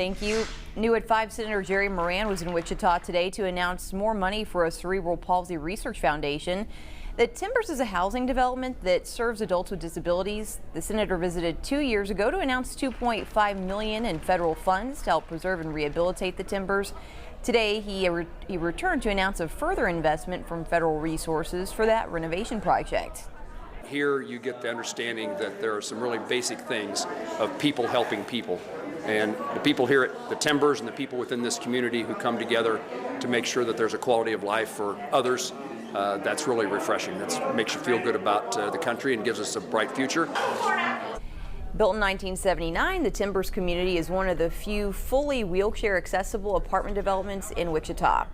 Thank you. New at 5, Senator Jerry Moran was in Wichita today to announce more money for a cerebral palsy research foundation that Timbers is a housing development that serves adults with disabilities. The senator visited 2 years ago to announce $2.5 million in federal funds to help preserve and rehabilitate the Timbers. Today, he returned to announce a further investment from federal resources for that renovation project. Here you get the understanding that there are some really basic things of people helping people. And the people here at the Timbers and the people within this community who come together to make sure that there's a quality of life for others, that's really refreshing. That makes you feel good about the country and gives us a bright future. Built in 1979, the Timbers community is one of the few fully wheelchair accessible apartment developments in Wichita.